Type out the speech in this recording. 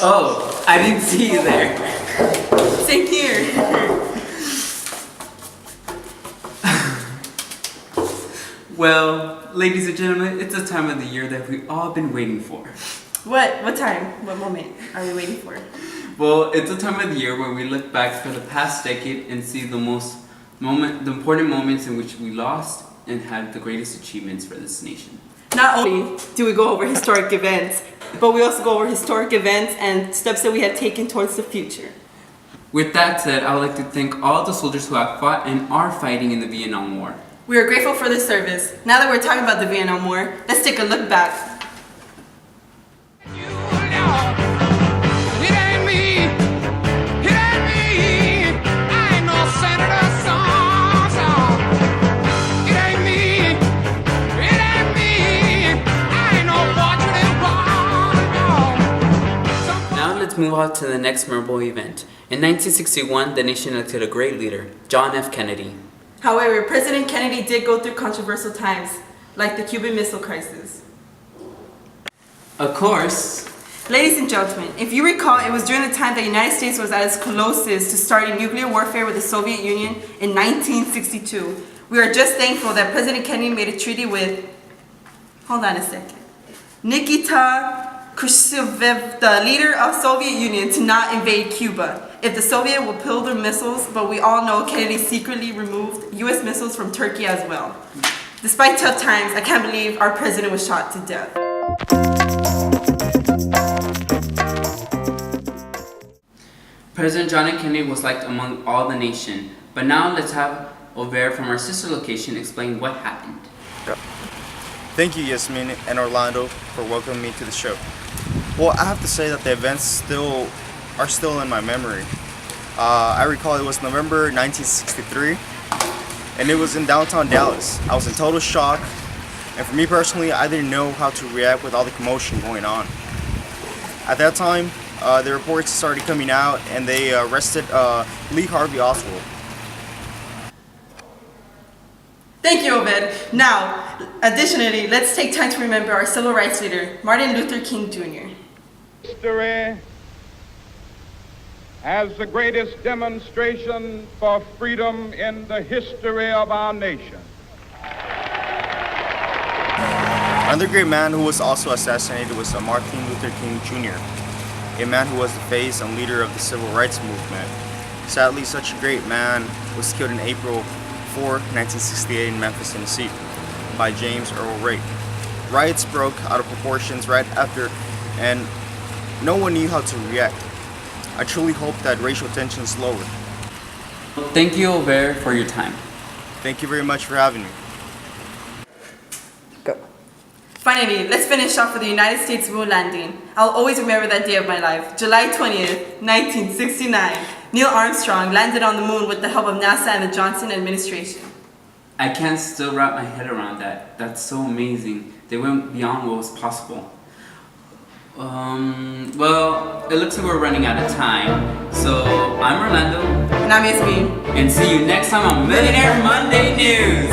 Oh, I didn't see you there. Same here. Well, ladies and gentlemen, it's a time of the year that we've all been waiting for. What time? What moment are we waiting for? Well, it's a time of the year where we look back for the past decade and see the important moments in which we lost and had the greatest achievements for this nation. Not only do we go over historic events, but we also go over historic events and steps that we have taken towards the future. With that said, I would like to thank all the soldiers who have fought and are fighting in the Vietnam War. We are grateful for this service. Now that we're talking about the Vietnam War, let's take a look back. Let's move on to the next memorable event. In 1961, the nation elected a great leader, John F. Kennedy. However, President Kennedy did go through controversial times, like the Cuban Missile Crisis. Of course. Ladies and gentlemen, if you recall, it was during the time that the United States was at its closest to starting nuclear warfare with the Soviet Union in 1962. We are just thankful that President Kennedy made a treaty with, hold on a second, Nikita Khrushchev, the leader of Soviet Union, to not invade Cuba if the Soviet will pull their missiles, but we all know Kennedy secretly removed U.S. missiles from Turkey as well. Despite tough times, I can't believe our president was shot to death. President John F. Kennedy was liked among all the nation, but now let's have Ovèr from our sister location explain what happened. Yep. Thank you, Yazmin and Orlando, for welcoming me to the show. Well, I have to say that the events are still in my memory. I recall it was November 1963, and it was in downtown Dallas. I was in total shock, and for me personally, I didn't know how to react with all the commotion going on. At that time, the reports started coming out, and they arrested Lee Harvey Oswald. Thank you, Ovèr. Now, additionally, let's take time to remember our civil rights leader, Martin Luther King Jr. History as the greatest demonstration for freedom in the history of our nation. Another great man who was also assassinated was Martin Luther King Jr., a man who was the face and leader of the civil rights movement. Sadly, such a great man was killed in April 4, 1968 in Memphis, Tennessee by James Earl Ray. Riots broke out of proportions right after, and no one knew how to react. I truly hope that racial tensions lowered. Thank you, Ovèr, for your time. Thank you very much for having me. Go. Finally, let's finish off with the United States moon landing. I'll always remember that day of my life. July 20th, 1969. Neil Armstrong landed on the moon with the help of NASA and the Johnson administration. I can't still wrap my head around that. That's so amazing. They went beyond what was possible. Well, it looks like we're running out of time. So, I'm Orlando. And I'm Yazmin. And see you next time on Millionaire Monday News.